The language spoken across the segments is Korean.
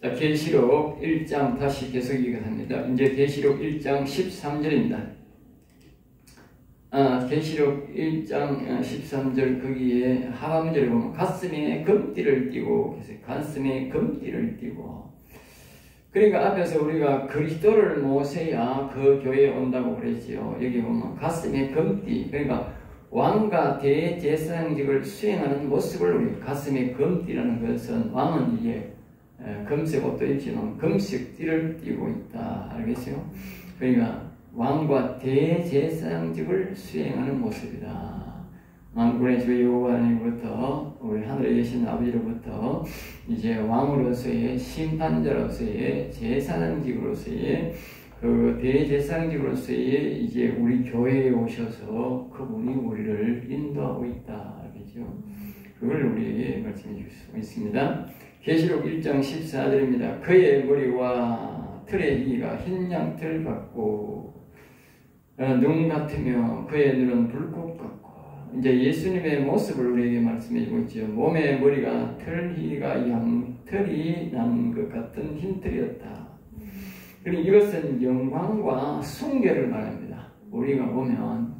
자, 계시록 1장 다시 계속 읽겠습니다. 이제 계시록 1장 13절입니다. 계시록 1장 13절 거기에 하반절에 보면 가슴에 금띠를 띠고 계세요. 가슴에 금띠를 띠고. 그러니까 앞에서 우리가 그리스도를 모셔야 그 교회에 온다고 그랬지요. 여기 보면 가슴에 금띠, 그러니까 왕과 대제사장직을 수행하는 모습을 우리 가슴에 금띠라는 것은 왕은 이제 금색 옷도 입지만 금색 띠를 띠고 있다. 알겠어요? 그러니까 왕과 대제사장직을 수행하는 모습이다. 만군의 주 여호와로부터 우리 하늘에 계신 아버지로부터 이제 왕으로서의 심판자로서의 제사장직으로서의 그 대제사장직으로서의 이제 우리 교회에 오셔서 그분이 우리를 인도하고 있다. 알겠죠? 그걸 우리에게 말씀해 주시고 있습니다. 계시록 1장 14절입니다. 그의 머리와 털의 희가 흰 양털 같고 눈 같으며 그의 눈은 불꽃 같고. 이제 예수님의 모습을 우리에게 말씀해 주고 있죠. 몸의 머리가 털희가 양털이 난 것 같은 흰 털이었다. 그리고 이것은 영광과 순결을 말합니다. 우리가 보면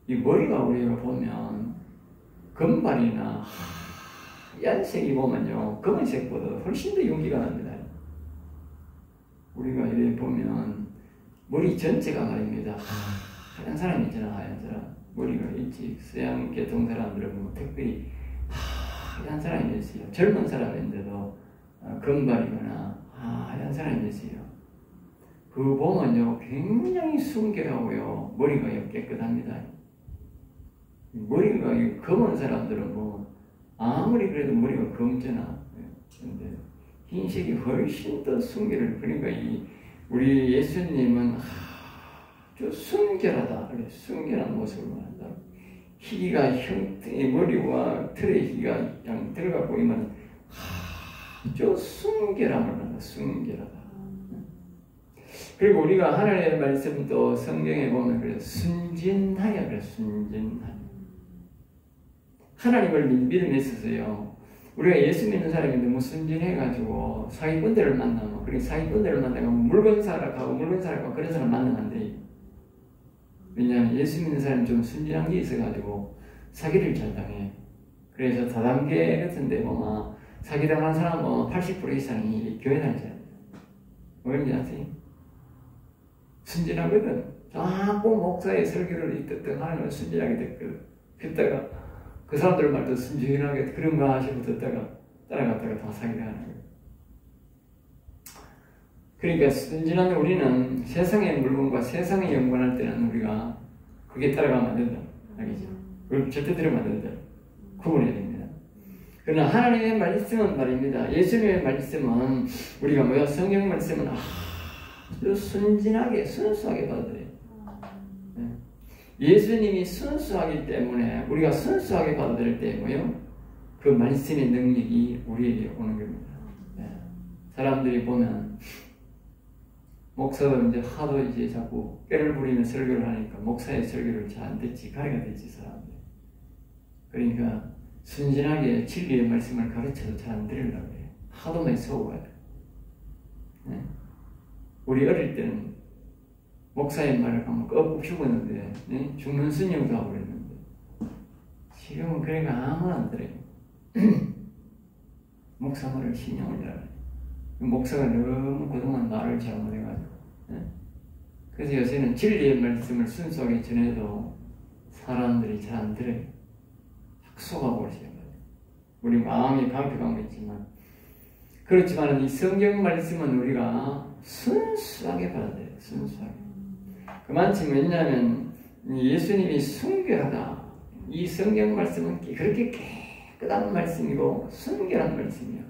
이 머리가 우리가 보면 금발이나 하얀색이 보면요 검은색보다 훨씬 더 윤기가 납니다. 우리가 이렇게 보면 머리 전체가 말입니다. 하얀 사람 있잖아. 하얀 사람 머리가 있지. 서양 계통 사람들은 뭐 특별히 하얀 사람이 있어요. 젊은 사람인데도 금발이거나 하얀 사람이 있어요. 그 보면요 굉장히 순결하고요 머리가 깨끗합니다. 머리가 검은 사람들은 뭐 아무리 그래도 머리가 검잖아. 근데 흰색이 훨씬 더 순결을. 그러니까 우리 예수님은 아주 순결하다. 순결한 모습을 말한다. 희가 머리와 털의 희가 그냥 들어가고 있는 아주 순결함을 말한다. 순결하다. 그리고 우리가 하나님의 말씀도 성경에 보면 그래서 순진하여 그래. 순진하여. 하나님을 믿음에 있어서요. 우리가 예수 믿는 사람이 너무 순진해가지고 사기꾼들을 만나면, 그리고 사기꾼들을 만나면 물건 사러 가고 그런 사람 만나면 안 돼요. 왜냐하면 예수 믿는 사람이 좀 순진한 게 있어가지고 사기를 잘 당해. 그래서 다단계 같은 데 보면 사기당한 사람은 80% 이상이 교회 다니잖아요. 왠지 아세요? 순진하거든. 자꾸 목사의 설교를 듣던 하나님은 순진하게 됐거든. 그때가 그 사람들 말도 순진하게 그런 거 하시고 듣다가 따라갔다가 다 사기당하는 거예요. 그러니까 순진한 우리는 세상의 물건과 세상에 연관할 때는 우리가 그게 따라가면 안 된다. 알겠죠? 그걸 절대 들으면 안 된다. 구분해야 됩니다. 그러나 하나님의 말씀은 말입니다. 예수님의 말씀은 우리가 뭐야? 성경 말씀은 아주 순진하게 순수하게 받아들여요. 예수님이 순수하기 때문에 우리가 순수하게 받아들일 때 뭐요? 그 말씀의 능력이 우리에게 오는 겁니다. 사람들이 보면 목사도 이제 하도 이제 자꾸 꾀를 부리는 설교를 하니까 목사의 설교를 잘 안 듣지, 가래가 듣지 사람들. 그러니까 순진하게 진리의 말씀을 가르쳐도 잘 안 들으려고 해요. 하도 많이 속아요. 우리 어릴 때는 목사의 말을 하면 꾹꾹 죽었는데 죽는 스님도 하고 그랬는데 지금은 그러니까 아무나 안 들어요. 목사 말을 신용을 잘 해요. 목사가 너무 그동안 말을 잘못해가지고 그래서 요새는 진리의 말씀을 순수하게 전해도 사람들이 잘 안 들어요. 속아버리죠. 우리 마음이 강팍한 거 있지만 그렇지만 이 성경 말씀은 우리가 순수하게 받아들여요. 순수하게. 그만큼 왜냐하면 예수님이 순결하다. 이 성경 말씀은 그렇게 깨끗한 말씀이고 순결한 말씀이에요.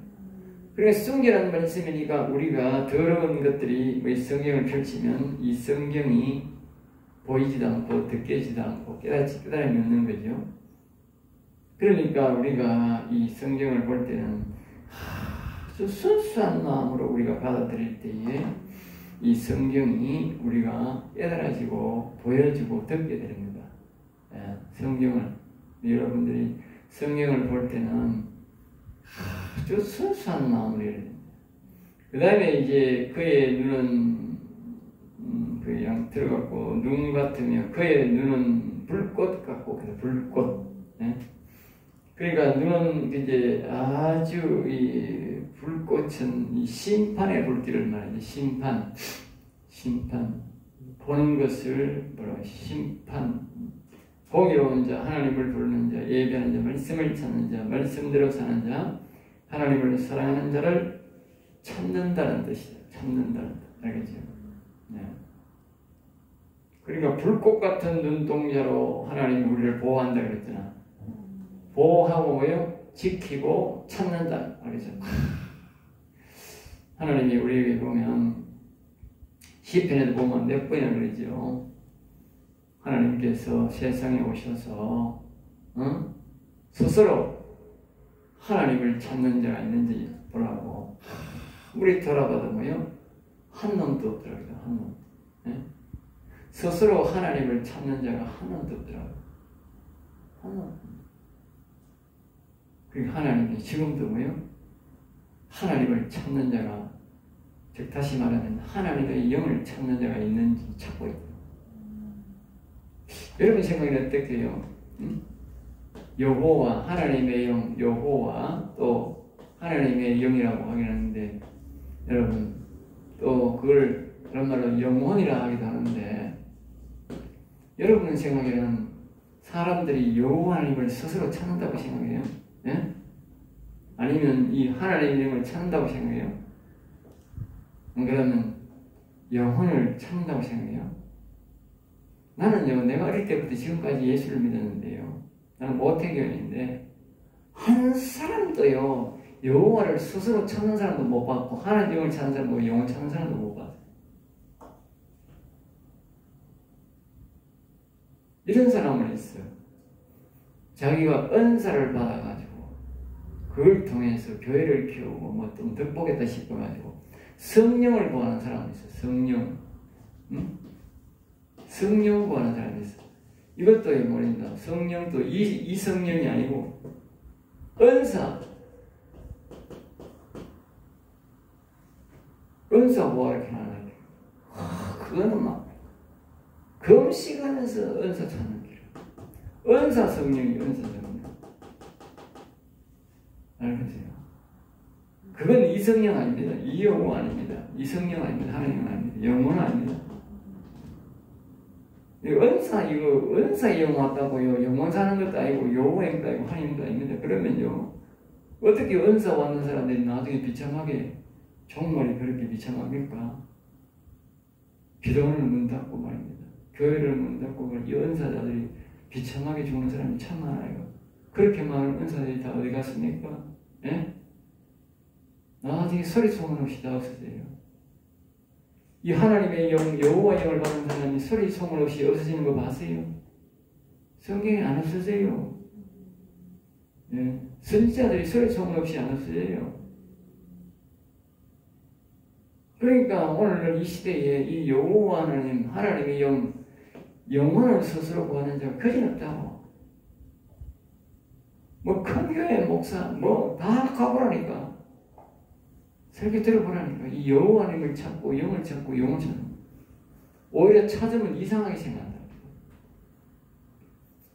그러니까 순결한 말씀이니까 우리가 더러운 것들이 이 성경을 펼치면 이 성경이 보이지도 않고 듣게지도 않고 깨달음이 없는 거죠. 그러니까 우리가 이 성경을 볼 때는 아주 순수한 마음으로 우리가 받아들일 때에 이 성경이 우리가 깨달아지고 보여지고 듣게 됩니다. 성경을 여러분들이 성경을 볼 때는 아주 순수한 마음을. 그 다음에 이제 그의 눈은 그냥 들어갔고 눈 같으며 그의 눈은 불꽃 같고 그래서 불꽃. 예? 그러니까 눈은 이제 아주 이 불꽃은 이 심판의 불길을 말하지. 심판 보는 것을 뭐라고 심판. 공의로운 자, 하나님을 부르는 자, 예배하는 자, 말씀을 찾는 자, 말씀대로 사는 자, 하나님을 사랑하는 자를 찾는다는 뜻이죠. 찾는다는 뜻. 알겠죠? 네. 그러니까 불꽃 같은 눈동자로 하나님이 우리를 보호한다 그랬잖아. 보호하고 뭐요? 지키고 찾는다. 알겠죠? 하나님이 우리에게 보면 시편에도 보면 몇 번이나 그러죠. 하나님께서 세상에 오셔서 스스로 하나님을 찾는 자가 있는지 보라고. 우리 돌아봐도 뭐요? 한 놈도 없더라고요. 한 놈. 네? 스스로 하나님을 찾는 자가 한 놈도 없더라고요. 한 놈. 그리고 하나님이 지금도 뭐요? 하나님을 찾는 자가, 즉 다시 말하면 하나님의 영을 찾는 자가 있는지 찾고 있다. 여러분 생각이 어떻게요? 여호와, 하나님의 영, 여호와 또 하나님의 영이라고 하긴 하는데, 여러분 또 그걸 그런 말로 영혼이라 하기도 하는데, 여러분 생각에는 사람들이 여호와 하나님을 스스로 찾는다고 생각해요? 예? 아니면 이 하나님의 영을 찾는다고 생각해요? 그러면 영혼을 찾는다고 생각해요? 나는요, 내가 어릴 때부터 지금까지 예수를 믿었는데요, 나는 모태교인인데 한 사람도요 여호와를 스스로 찾는 사람도 못 봤고 하나님 영을 찾는 사람도 영을 찾는 사람도 못 봤어요. 이런 사람은 있어요. 자기가 은사를 받아가지고 그걸 통해서 교회를 키우고 뭐 좀 득보겠다 싶어가지고 성령을 구하는 사람이 있어요. 성령. 응? 성령 구하는 사람이 있어요. 이것도 뭐입니다. 성령도 이 성령이 아니고 은사. 은사 구하러 이렇게 나가요. 그거는 막 금식하면서 은사 찾는 길. 은사 성령이 은사 성령. 알겠어요? 그건 이성령 아닙니다. 이영호 아닙니다. 이성령 아닙니다. 하나님 아닙니다. 영혼 아닙니다. 은사 영혼 왔다고요. 영혼 사는 것도 아니고 여호와인 것도 아니고 하나님도 아닙니다. 그러면요, 어떻게 은사 왔는 사람들이 나중에 비참하게 정말이 그렇게 비참합니까? 기도원을 문 닫고 말입니다. 교회를 문 닫고 이 은사자들이 비참하게 죽는 사람이 참 많아요. 그렇게 많은 은사들이 다 어디 갔습니까? 예? 나중에 소리 소문 없이 다 없어져요. 이 하나님의 영, 여호와 영을 받는 사람이 소리 소문 없이 없어지는 거 봤어요? 성경에 안 없어져요. 예? 선지자들이 소리 소문 없이 안 없어져요. 그러니까 오늘 이 시대에 이 여호와 하나님, 하나님의 영, 영혼을 스스로 구하는 자가 거진 없다고. 뭐 큰 교회 목사 뭐 다 가보라니까. 설교 들어보라니까. 이 여호와 하나님을 찾고 영을 찾고 영을 찾는. 오히려 찾으면 이상하게 생각한다.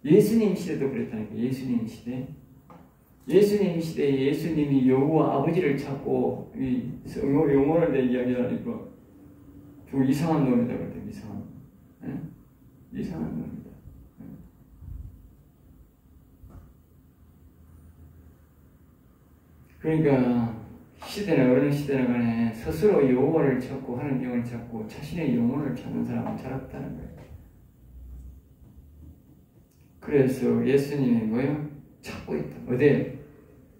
예수님 시대도 그랬다니까. 예수님 시대. 예수님 시대에 예수님이 여호와 아버지를 찾고 이 영혼을 내 이야기하니까 그 이상한 놈이다 그랬더니 이상한. 예? 이상한 놈이다. 예? 그러니까 시대나 어느 시대나 간에 스스로 여호와를 찾고 하는 영을 찾고 자신의 영혼을 찾는 사람은 잘 없다는 거예요. 그래서 예수님이 뭐예요? 찾고 있다. 어디?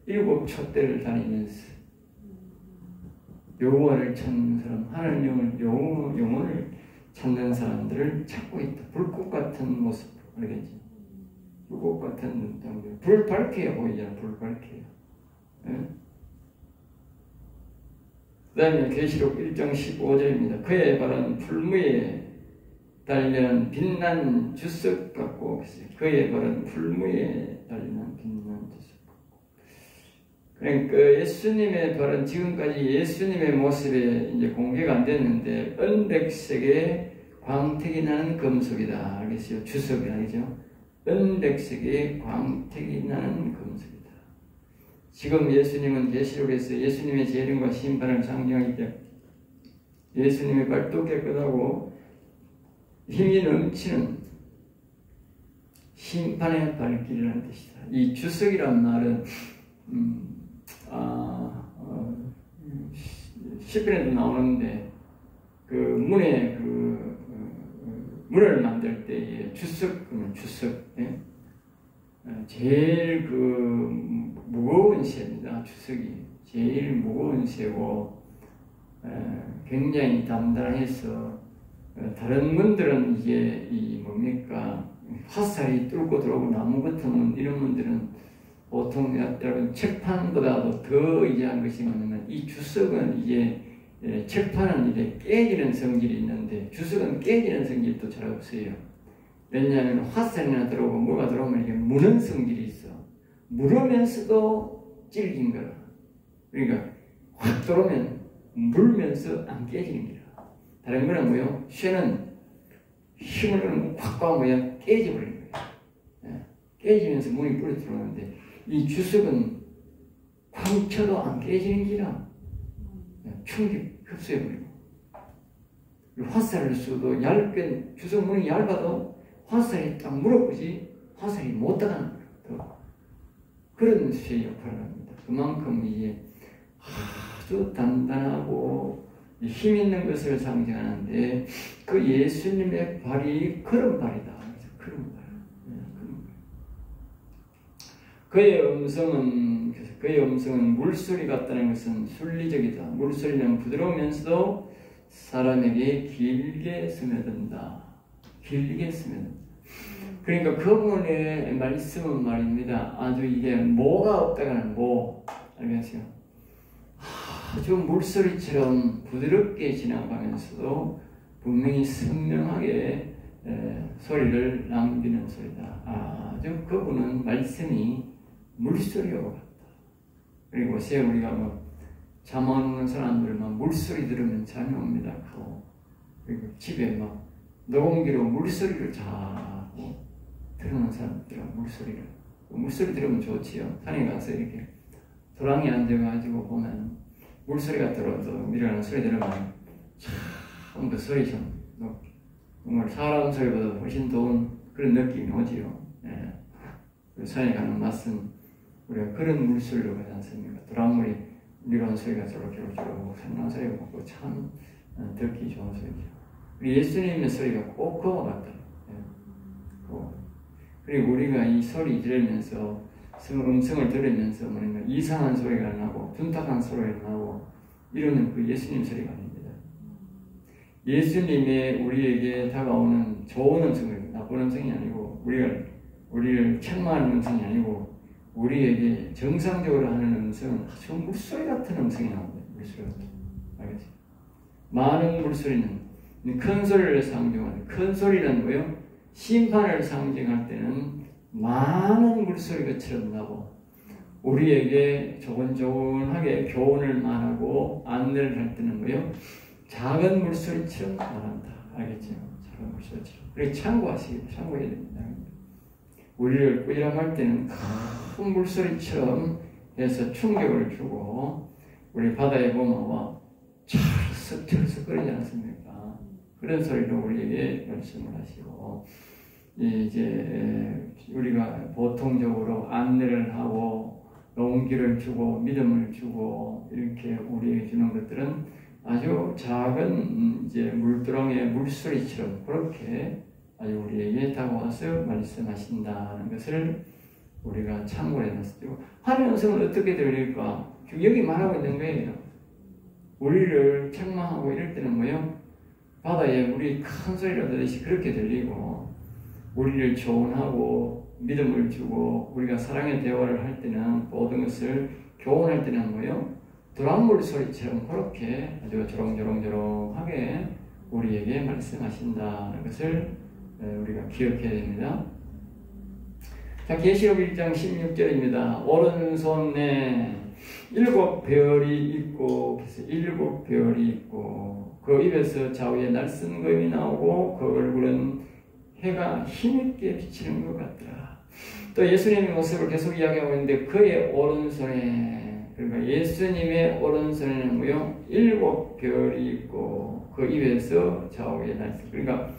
일곱 촛대를 다니면서 여호와를 찾는 사람, 하나님 영혼을 찾는 사람들을 찾고 있다. 불꽃 같은 모습, 알겠지? 불꽃 같은 눈동자. 불 밝게요 보이잖아. 불 밝게요. 예? 그 다음에 계시록 1장 15절입니다. 그의 발은 풀무에 달리는 빛난 주석 같고, 그의 발은 풀무에 달리는 빛난 주석 같고. 그러니까 예수님의 발은 지금까지 예수님의 모습에 이제 공개가 안 됐는데 은백색의 광택이 나는 금속이다. 알겠어요? 주석이 아니죠? 은백색의 광택이 나는 금속이다. 지금 예수님은 계시록에서 예수님의 재림과 심판을 상징하기 때문에 예수님의 발도 깨끗하고 힘이 넘치는 심판의 발길이라는 뜻이다. 이 주석이란 말은 시편에도 나오는데 그 문에 문을 만들 때에 주석, 예? 제일 무거운 쇠입니다. 주석이 제일 무거운 쇠고 굉장히 단단해서 다른 문들은 이게 뭡니까 화살이 뚫고 들어오고 나무 같은 문 이런 문들은 보통 여러분 책판보다도 더 이제한 것이 뭐냐면 이 주석은 이제 책판은 이제 깨지는 성질이 있는데 주석은 깨지는 성질도 잘 없어요. 왜냐하면 화살이나 들어오고 뭐가 들어오면 이게 무는 성질이 있어. 물으면서도 찔긴 거라. 그러니까 확 들어오면 물면서 안 깨지는 거라. 다른 거는 뭐요? 쇠는 힘을 넣으면 확 가면 뭐야? 깨져버리는 거예요. 깨지면서 문이 뿌려 들어오는데 이 주석은 쾅 쳐도 안 깨지는 기라. 충격 흡수해버리고 화살을 쏘도 얇게 주석 문이 얇아도 화살이 딱 물어보지 화살이 못 들어가는 거예요. 그런 쇠의 역할을 합니다. 그만큼 이게 아주 단단하고 힘 있는 것을 상징하는데 그 예수님의 발이 그런 발이다. 그런 발. 그의 음성은 물소리 같다는 것은 순리적이다. 물소리는 부드러우면서도 사람에게 길게 스며든다. 길게 스며든다. 그러니까 그분의 말씀은 말입니다. 아주 이게 뭐가 없다가는 뭐. 알겠어요? 아주 물소리처럼 부드럽게 지나가면서도 분명히 선명하게 소리를 남기는 소리다. 아주 그분은 말씀이 물소리와 같다. 그리고 요새 우리가 잠 오는 사람들은 물소리 들으면 잠이 옵니다. 그리고 집에 녹음기로 물소리를 자고 들으는 사람들은 물소리 들으면 좋지요. 산에 가서 이렇게 도랑에 앉아가지고 보면 물소리가 들어도 일어나는 소리 들으면 참 그 소리 좀 정말 사람 소리보다 훨씬 좋은 그런 느낌이 오지요. 산에 가는 맛은 우리가 그런 물소리로 가지 않습니까? 도랑물이 내려오는 소리가 쪼록쪼록 생난 소리가 먹고 참 듣기 좋은 소리죠. 우리 예수님의 소리가 꼭 그와 같다. 그리고 우리가 이 소리 들으면서 음성을 들으면서 이상한 소리가 나고 둔탁한 소리가 나고 이러는 그 예수님 소리가 아닙니다. 예수님의 우리에게 다가오는 좋은 음성을 나쁜 음성이 아니고 우리를 책망하는 음성이 아니고 우리에게 정상적으로 하는 음성은 아주 물소리 같은 음성이 나옵니다. 물소리 같은. 알겠죠? 많은 물소리는 큰 소리를 상징하는 큰 소리는 뭐예요? 심판을 상징할 때는 많은 물소리처럼 나고 우리에게 조곤조곤하게 교훈을 말하고 안내를 할 때는 뭐예요? 작은 물소리처럼 말한다. 알겠죠? 작은 물소리처럼. 그래 참고해야 됩니다. 우리를 꾸지람할 때는 큰 물소리처럼 해서 충격을 주고 우리 바다에 보면 철썩철썩 거리지 않습니까? 그런 소리로 우리에게 말씀을 하시고 이제 우리가 보통적으로 안내를 하고 용기를 주고 믿음을 주고 이렇게 우리에게 주는 것들은 아주 작은 이제 물두렁의 물소리처럼 그렇게 아주 우리에게 다가와서 말씀하신다는 것을 우리가 참고해 놨죠. 하나님의 음성은 어떻게 들릴까? 지금 여기 말하고 있는 거예요. 우리를 책망하고 이럴 때는 뭐예요? 바다에 물이 큰 소리를 듣듯이 그렇게 들리고 우리를 조언하고 믿음을 주고 우리가 사랑의 대화를 할 때는 모든 것을 교훈할 때는 뭐예요? 드럼물 소리처럼 그렇게 아주 조롱조롱조롱하게 우리에게 말씀하신다는 것을 우리가 기억해야 됩니다. 자, 계시록 1장 16절입니다. 오른손에 일곱 별이 있고, 그래서 일곱 별이 있고, 그 입에서 좌우에 날씬검이 나오고, 그 얼굴은 해가 힘있게 비치는 것 같더라. 또 예수님의 모습을 계속 이야기하고 있는데, 그의 오른손에, 그러니까 예수님의 오른손에는 뭐요? 일곱 별이 있고, 그 입에서 좌우에 날씬. 그러니까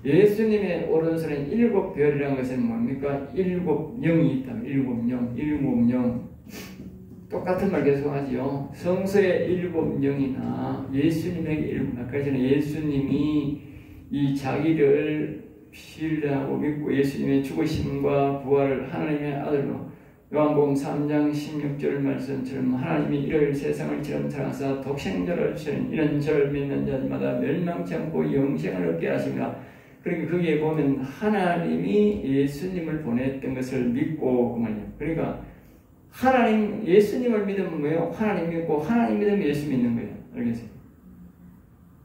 예수님의 오른손에 일곱 별이라는 것은 뭡니까? 일곱 영이 있다. 일곱 영, 일곱 영. 똑같은 말 계속 하지요. 성서의 일곱 영이나 예수님에게 일곱, 아까 전에 예수님이 이 자기를 신뢰하고 믿고 예수님의 죽으심과 부활을 하나님의 아들로 요한복음 3장 16절 말씀처럼 하나님이 이를 세상을 처럼 사랑하사 독생자를 주신 이런 저를 믿는 자마다 멸망치 않고 영생을 얻게 하십니다. 그러니까 거기에 보면 하나님이 예수님을 보냈던 것을 믿고 그 말이에요. 그러니까 하나님, 예수님을 믿으면 뭐예요? 하나님 믿고 하나님 믿으면 예수 믿는 거예요. 알겠어요?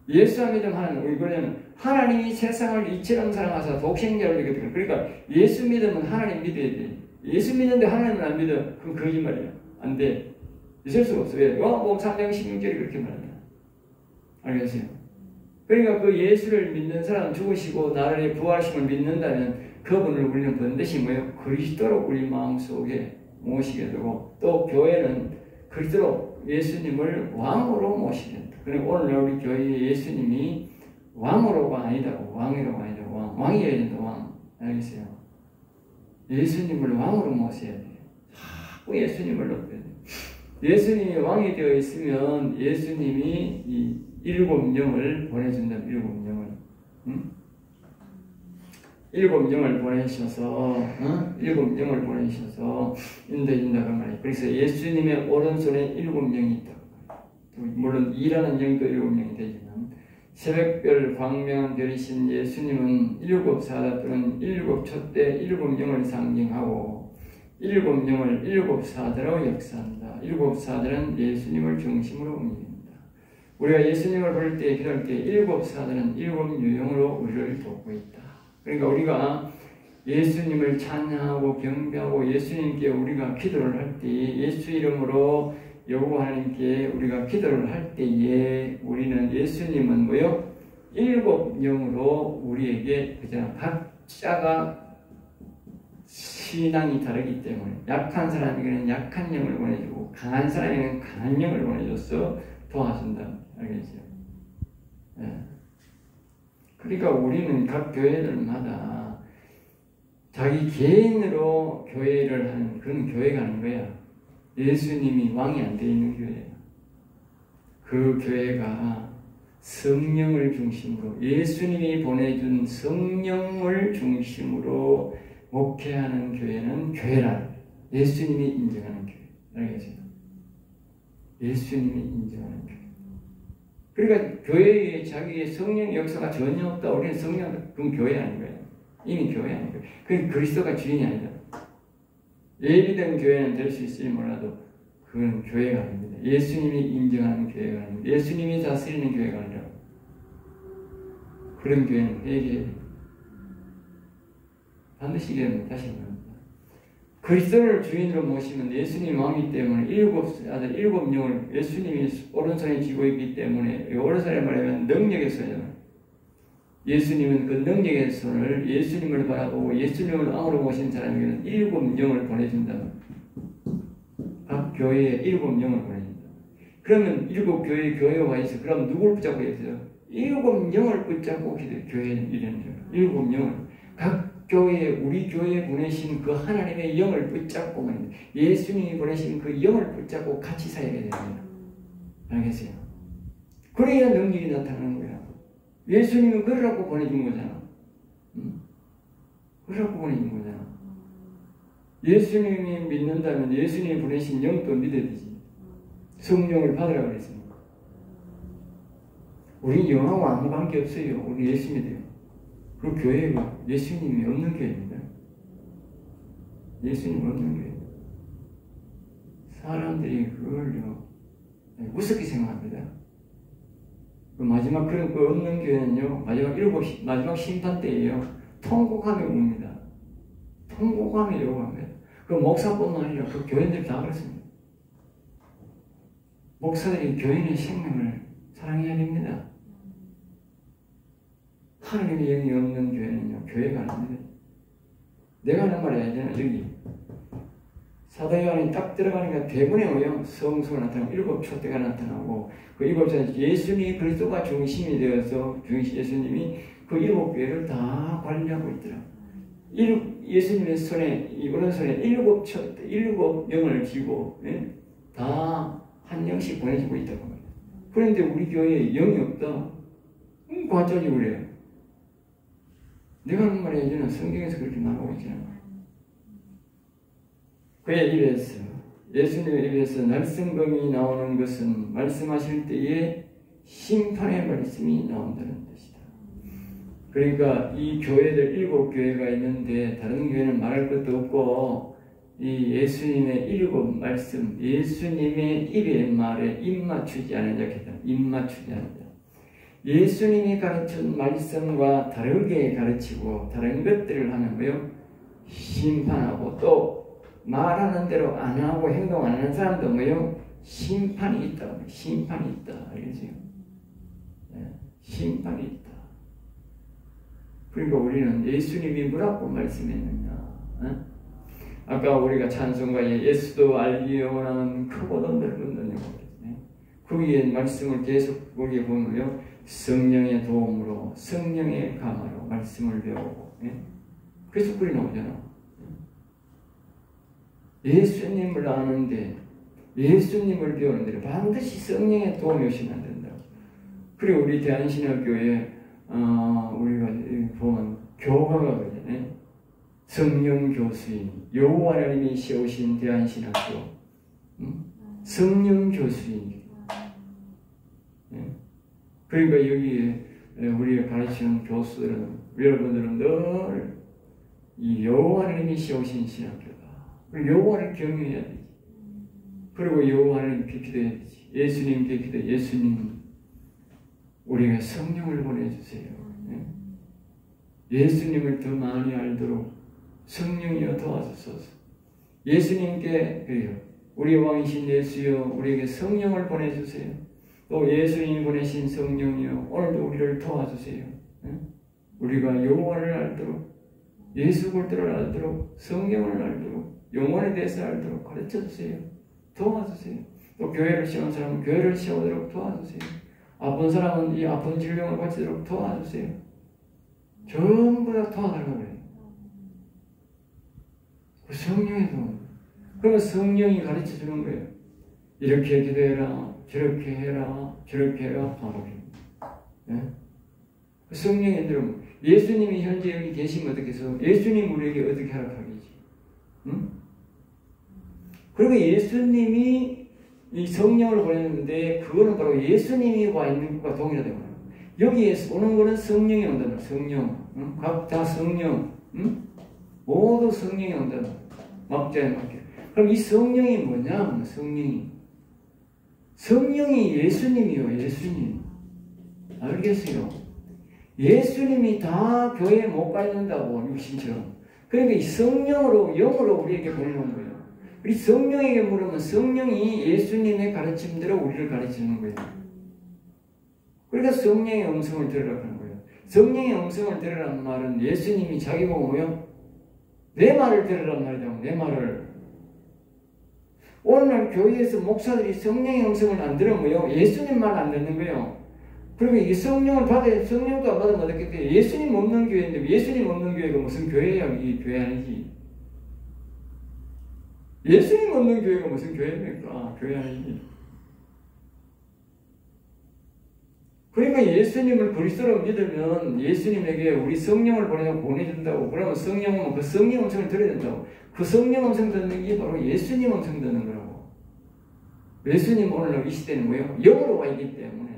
예수 믿으면 하나님, 이거는 하나님이 세상을 이처럼 사랑하사 독생자를 믿거든요. 그러니까 예수 믿으면 하나님 믿어야 돼. 예수 믿는데 하나님을 안 믿어. 그건 거짓말이야. 안 돼. 있을 수가 없어. 왜? 요한복음 3장 16절이 그렇게 말합니다. 알겠어요? 그러니까 그 예수를 믿는 사람은 죽으시고 나를 부활하심을 믿는다면 그분을 우리는 반드시 뭐예요? 그리스도로 우리 마음속에 모시게 되고 또 교회는 그리스도로 예수님을 왕으로 모시게 된다. 그리고 오늘 우리 교회에 예수님이 왕으로가 아니다. 왕이로가 아니다. 왕이어야 된다. 왕. 알겠어요? 예수님을 왕으로 모셔야 돼요. 자꾸 예수님을 높여야 돼요. 예수님이 왕이 되어 있으면 예수님이 이 일곱 영을 보내준다. 일곱 영을. 응? 일곱 영을 보내셔서 일곱 영을 보내셔서 인도해준다고 말이에요. 그래서 예수님의 오른손에 일곱 영이 있다. 물론 일하는 영도 일곱 영이 되지만 새벽별 광명한 별이신 예수님은 일곱 사자 또는 일곱 촛대 일곱 영을 상징하고 일곱 영을 일곱 사자로 역사한다. 일곱 사자는 예수님을 중심으로 움직인다. 우리가 예수님을 볼 때, 기도할 때 일곱 사자는 일곱 유형으로 우리를 돕고 있다. 그러니까 우리가 예수님을 찬양하고 경배하고 예수님께 우리가 기도를 할 때 예수 이름으로 여호와 하나님께 우리가 기도를 할 때에 우리는 예수님은 뭐요? 일곱 영으로 우리에게 그냥 각자가 신앙이 다르기 때문에 약한 사람에게는 약한 영을 보내주고 강한 사람에게는 강한 영을 보내줘서 도와준다. 알겠죠? 네. 그러니까 우리는 각 교회들마다 자기 개인으로 교회를 하는 그런 교회가 아닌 거야. 예수님이 왕이 안 돼 있는 교회예요. 그 교회가 성령을 중심으로 예수님이 보내준 성령을 중심으로 목회하는 교회는 교회라. 예수님이 인정하는 교회. 알겠어요? 예수님이 인정하는 교회. 그러니까 교회에 자기의 성령 역사가 전혀 없다. 우리는 성령, 그건 교회 아닌 거예요. 이미 교회 아닌 거예요. 그건 그리스도가 주인이 아니다. 예비된 교회는 될 수 있을지 몰라도 그건 교회가 아닙니다. 예수님이 인정하는 교회가 아닙니다. 예수님이 다스리는 교회가 아니라 그런 교회는 회개해야 됩니다. 반드시 회개합니다. 다시 말합니다. 그리스도를 주인으로 모시면 예수님 왕이기 때문에 일곱 영을 예수님이 오른손에 쥐고 있기 때문에 오른손에 말하면 능력의 손이잖아요. 예수님은 그 능력의 손을 예수님을 바라보고 예수님을 왕으로 모신 사람에게는 일곱 영을 보내준다. 각 교회에 일곱 영을 보내준다. 그러면 일곱 교회에 와 있어. 그럼 누굴 붙잡고 있어요? 일곱 영을 붙잡고 교회는 이런 거예요. 일곱 영을. 각 교회에 우리 교회에 보내신 그 하나님의 영을 붙잡고 말입니다. 예수님이 보내신 그 영을 붙잡고 같이 살아야 됩니다. 알겠어요? 그래야 능력이 나타나는 거야. 예수님은 그러라고 보내준 거잖아. 그러라고 보내준 거잖아. 예수님이 믿는다면 예수님이 보내신 영도 믿어야 되지. 성령을 받으라고 그랬으니까. 우리 영하고 아무 관계 없어요. 우리 예수 믿어요. 그 교회가 예수님이 없는 교회입니다. 예수님 없는 교회. 사람들이 그걸요 우습게 생각합니다. 그 마지막 그런 그 없는 교회는요 마지막 심판 때예요. 통곡하며 웁니다. 통곡하며 요구합니다. 그 목사뿐만 아니라 그 교회들이 다 그렇습니다. 목사들이 교인의 생명을 사랑해야 됩니다. 하나님의 영이 없는 교회는요, 교회가 아닙니다. 내가 하는 말이 아니잖아. 여기 사도 요한이 딱 들어가니까 대문에 오요 성소가 나타나고 일곱 촛대가 나타나고 그 일곱 촛대 예수님이 그리스도가 중심이 되어서 예수님이 그 일곱 교회를 다 관리하고 있더라. 예수님의 손에 이 오른손에 일곱 촛대 일곱 영을 쥐고 다 한 영씩 보내주고 있다고 말이야. 그런데 우리 교회에 영이 없다. 과짜지 그래요. 내가 하는 말이 아니라 성경에서 그렇게 말하고 있잖아. 그의 입에서 예수님의 입에서 날성검이 나오는 것은 말씀하실 때에 심판의 말씀이 나온다는 뜻이다. 그러니까 이 교회들 일곱 교회가 있는데 다른 교회는 말할 것도 없고 이 예수님의 일곱 말씀, 예수님의 입의 말에 입 맞추지 않은 자겠다. 입 맞추지 않은 자. 예수님이 가르친 말씀과 다르게 가르치고 다른 것들을 하면 뭐요? 심판하고 또 말하는 대로 안 하고 행동 안 하는 사람도 뭐요? 심판이 있다. 심판이 있다. 알겠어요? 네. 심판이 있다. 그러니까 우리는 예수님이 뭐라고 말씀했느냐? 어? 아까 우리가 찬송가에 예수도 알기 원하는 크고도 넓은 눈이라고 그랬잖아요. 거기에 말씀을 계속 거기에 보면요. 성령의 도움으로 성령의 감화로 말씀을 배우고 그래서 그리 나오잖아. 예수님을 아는데 예수님을 배우는데 반드시 성령의 도움이 오시면 안 된다. 그리고 우리 대한신학교에 우리가 보면 교가가 그러잖아요. 성령 교수인 여호와 하나님이 세우신 대한신학교 성령 교수인 그러니까 여기에 우리가 가르치는 교수들은 여러분들은 늘 이 여호와 하나님이 세우신 신학교다. 그리고 여호와를 경외해야 되지. 그리고 여호와 하나님 기도해야 되지. 예수님 기도 예수님 우리가 성령을 보내주세요. 예수님을 더 많이 알도록 성령이여 도와주소서. 예수님께 그래요. 우리 왕이신 예수여 우리에게 성령을 보내주세요. 또 예수님이 보내신 성령이여 오늘도 우리를 도와주세요. 우리가 여호와를 알도록 예수 그리스도를 알도록 성령을 알도록 영혼에 대해서 알도록 가르쳐주세요. 도와주세요. 또 교회를 세운 사람은 교회를 세우도록 도와주세요. 아픈 사람은 이 아픈 질병을 고치도록 도와주세요. 전부 다 도와달라고 그래요. 그 성령의 도움. 그러면 성령이 가르쳐주는 거예요. 이렇게 기도해라. 저렇게 해라. 저렇게 해라. 네? 성령의 들음. 예수님이 현재 여기 계시면 어떻게 해서 예수님 우리에게 어떻게 하락하겠지? 응? 그리고 예수님이 이 성령을 보냈는데 그거는 바로 예수님이 와 있는 것과 동일하다고 말해요. 여기에서 오는 거는 성령이 온다는 성령. 응? 각자 성령. 응? 모두 성령이 온다는 막자에 맞게. 그럼 이 성령이 뭐냐? 성령이 예수님이요. 예수님. 알겠어요? 예수님이 다 교회에 못 가 있는다고 육신처럼. 그러니까 이 성령으로 영으로 우리에게 보내는 거예요. 우리 성령에게 물으면 성령이 예수님의 가르침대로 우리를 가르치는 거예요. 그러니까 성령의 음성을 들으라고 하는 거예요. 성령의 음성을 들으라는 말은 예수님이 자기 보고 뭐요? 내 말을 들으라는 말이죠. 내 말을. 오늘날 교회에서 목사들이 성령의 음성을 안 들으면 뭐요? 예수님 말 안 듣는 거예요. 그러면 이 성령을 받아야 성령도 안 받으면 어떻게 예수님 없는 교회인데 예수님 없는 교회가 무슨 교회야? 이 교회 아니지. 예수님 없는 교회가 무슨 교회입니까? 교회 아니지. 그러니까 예수님을 그리스도로 믿으면 예수님에게 우리 성령을 보내준다고. 그러면 성령은 그 성령 음성을 들어야 된다고. 그 성령 음성 듣는 게 바로 예수님 음성 듣는 거라고. 예수님 오늘날 이 시대는 뭐예요? 영으로 와 있기 때문에.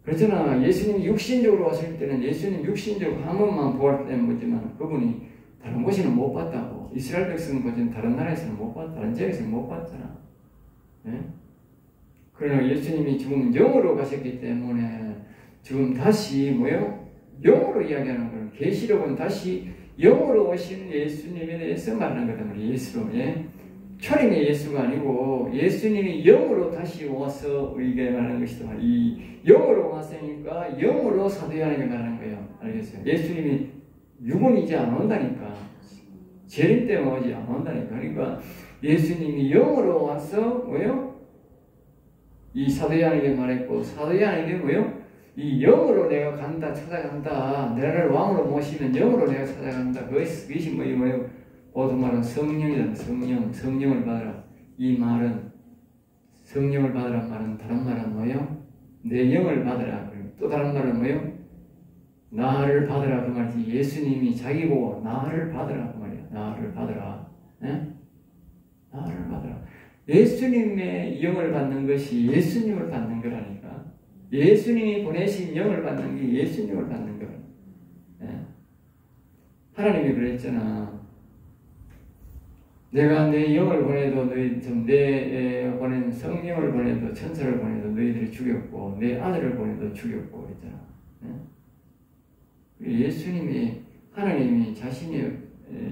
그렇잖아. 예수님이 육신적으로 왔을 때는 예수님 육신적으로 한 번만 보았다는 거지만 그분이 다른 곳에는 못 봤다고. 이스라엘 백성은 보지만 다른 나라에서는 못 봤다. 다른 지역에서는 못 봤잖아. 네? 그러나 예수님이 지금 영으로 가셨기 때문에 지금 다시 뭐예요? 영으로 이야기하는 거예요. 계시록은 다시 영으로 오신 예수님에 대해서 말하는 거단 말이에요. 예수로. 예? 초림의 예수가 아니고 예수님이 영으로 다시 와서 우리에게 말하는 것이다. 이 영으로 왔으니까 영으로 사도 요한에게 말하는 거예요. 알겠어요? 예수님이 육은 이제 안 온다니까. 재림 때문에 오지 안 온다니까. 그러니까 예수님이 영으로 와서 뭐요? 이 사도 요한에게 말했고 사도 요한에게 뭐요? 이 영으로 내가 간다, 찾아간다. 나를 왕으로 모시면 영으로 내가 찾아간다. 그것이 뭐요? 오두말은 성령이다. 성령을 받으라. 이 말은 성령을 받으라 말은 다른 말은 뭐요? 내 영을 받으라. 또 다른 말은 뭐요? 나를 받으라 그 말이지. 예수님이 자기 보고 나를 받으라 그 말이야. 나를 받으라. 네? 나를 받으라. 예수님의 영을 받는 것이 예수님을 받는 거라니까. 예수님이 보내신 영을 받는 게 예수님을 받는 거라. 네? 하나님이 그랬잖아. 내가 내 영을 보내도 내 보낸 성령을 보내도 천사를 보내도 너희들이 죽였고 내 아들을 보내도 죽였고 그랬잖아. 네? 예수님이 하나님이 자신의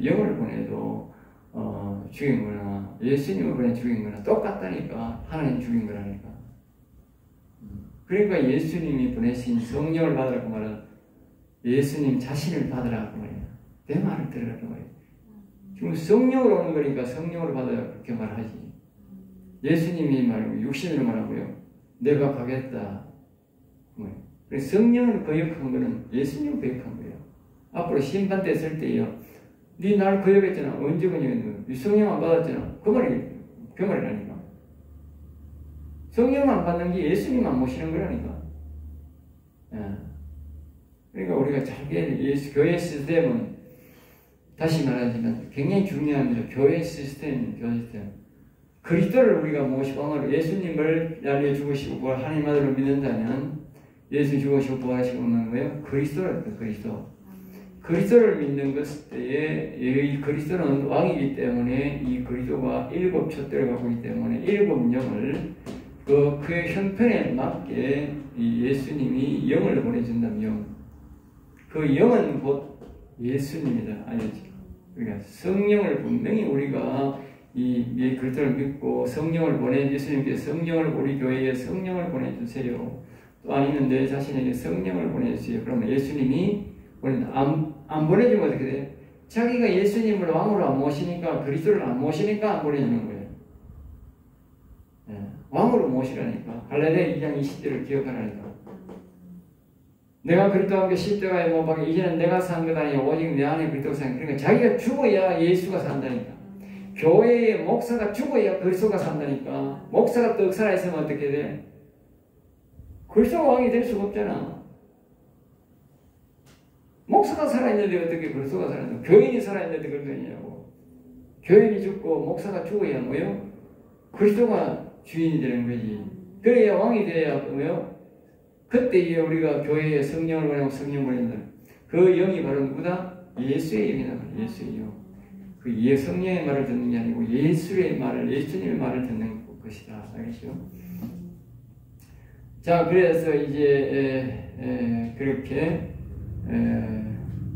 영을 보내도 죽인 거나 예수님을 보내 죽인 거나 똑같다니까. 하나님 죽인 거라니까. 그러니까 예수님이 보내신 성령을 받으라 그 말은 예수님 자신을 받으라 그 말이야. 내 말을 들으라 그 말이야. 지금 성령으로 오는 거니까 성령으로 받아야 그렇게 말하지. 예수님이 말하고 육신으로 말하고요. 내가 가겠다. 그래서 성령을 거역한 거는 예수님을 거역한 거예요. 앞으로 심판 때 쓸 때요. 네 날 거역했잖아. 언제 거역했는데 성령 안 받았잖아. 그 말이라니까. 성령 안 받는 게 예수님만 모시는 거라니까. 예. 그러니까 우리가 잘 교회 시스템은 다시 말하지만 굉장히 중요합니다. 교회 시스템. 그리스도를 우리가 모시고 예수님을 날려 죽으시고 하나님 아들을 믿는다면 예수 죽으시고 부활하시고 있는 거예요. 그리스도를 믿는 것에 이 그리스도는 왕이기 때문에 이 그리스도가 일곱 촛대를 갖고 있기 때문에 일곱 영을 그의 형편에 맞게 이 예수님이 영을 보내준다면 그 영은 곧 예수님이다. 알겠지? 그러니까 성령을 분명히 우리가 이 그리스도를 믿고 성령을 예수님께서 성령을 우리 교회에 성령을 보내주세요. 또 아니면 내 자신에게 성령을 보내주세요. 그러면 예수님이 안 보내주면 어떻게 돼? 자기가 예수님을 왕으로 안 모시니까 그리스도를 안 모시니까 안 보내주는 거예요. 네. 왕으로 모시라니까. 갈라디아 2장 20절을 기억하라니까. 내가 그리스도와 함께 십자가에 못 박혀 이제는 내가 산 것 아니야 오직 내 안에 그리스도가 산. 그러니까 자기가 죽어야 예수가 산다니까. 교회의 목사가 죽어야 그리스도가 산다니까. 목사가 떡 살아있으면 어떻게 돼? 그리스도가 왕이 될 수가 없잖아. 목사가 살아있는데 어떻게 그리스도가 살아있냐? 교인이 살아있는데 그리스도냐고. 교인이 죽고 목사가 죽어야 뭐요? 그리스도가 주인이 되는 거지. 그래야 왕이 돼야 뭐요? 그때 우리가 교회에 성령을 보내고 성령 보낸다. 그 영이 바로 누구다? 예수의 영이다. 예수의 영. 그 성령의 말을 듣는 게 아니고 예수의 말을, 예수님의 말을 듣는 것이다. 알겠죠? 자, 그래서 이제 그렇게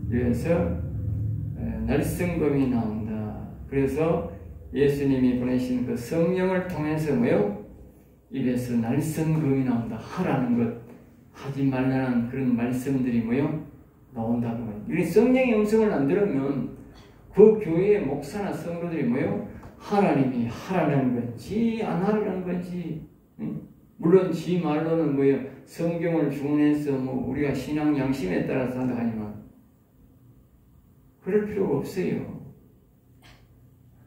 그래서 날성금이 나온다. 그래서 예수님이 보내신 그 성령을 통해서 뭐요? 입에서 날성금이 나온다. 하라는 것, 하지 말라는 그런 말씀들이 뭐요? 나온다는 거예요. 우리 성령의 음성을 안 들으면 그 교회의 목사나 성도들이 뭐요? 하나님이 하라는 건지 안 하라는 건지, 응? 물론 지 말로는 뭐요? 성경을 중원해서 뭐 우리가 신앙 양심에 따라서 한다 하지만 그럴 필요가 없어요.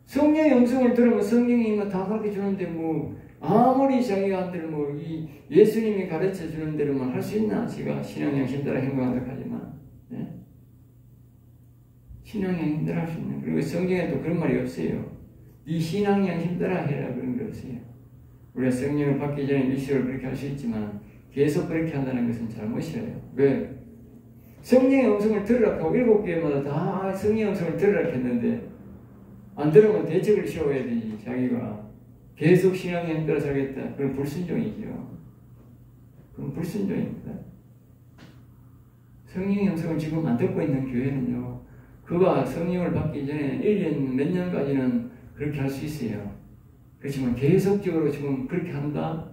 성령의 음성을 들으면 성령이 뭐 다 가르쳐 주는데 뭐 아무리 자기가 한 대로 뭐 이 예수님이 가르쳐 주는 대로만 할 수 있나? 제가 신앙 양심 따라 행동하도록 하지만, 네? 신앙 양심 따라 할 수 있는. 그리고 성경에 또 그런 말이 없어요. 이 신앙 양심 따라 해라 그런 게 없어요. 우리가 성령을 받기 전에 미시를 그렇게 할 수 있지만 계속 그렇게 한다는 것은 잘못이에요. 왜? 성령의 음성을 들으라고 하고 7교회마다 다 성령의 음성을 들으라고 했는데 안 들으면 대책을 세워야 되지. 자기가 계속 신앙에 힘들어 살겠다. 그건 불순종이죠. 그건 불순종입니다. 성령의 음성을 지금 안 듣고 있는 교회는요, 그가 성령을 받기 전에 1년 몇 년까지는 그렇게 할 수 있어요. 그렇지만 계속적으로 지금 그렇게 한다?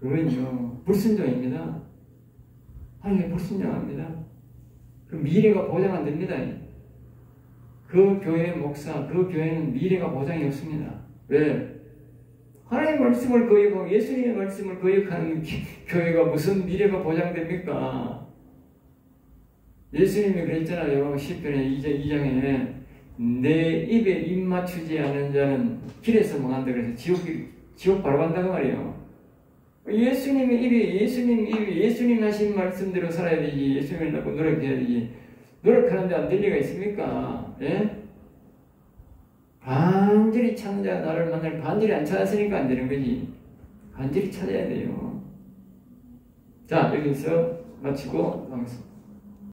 그건요, 불순종입니다. 하나님께 불순종합니다. 그 미래가 보장 안 됩니다. 그 교회 목사, 그 교회는 미래가 보장이 없습니다. 왜? 하나님의 말씀을 거역하고 예수님의 말씀을 거역하는 교회가 무슨 미래가 보장됩니까? 예수님이 그랬잖아요. 시편의 2장에 내 입에 입 맞추지 않은 자는 길에서 망한다 그래서 지옥 바로 간다고 말이에요. 예수님의 입에 예수님 하신 말씀대로 살아야 되지. 예수님을 낳고 노력해야 되지. 노력하는데 안 될 리가 있습니까? 예? 간절히 찾는 자가 나를 만날 간절히 안 찾았으니까 안 되는 거지. 간절히 찾아야 돼요. 자, 여기서 마치고 가겠습니다.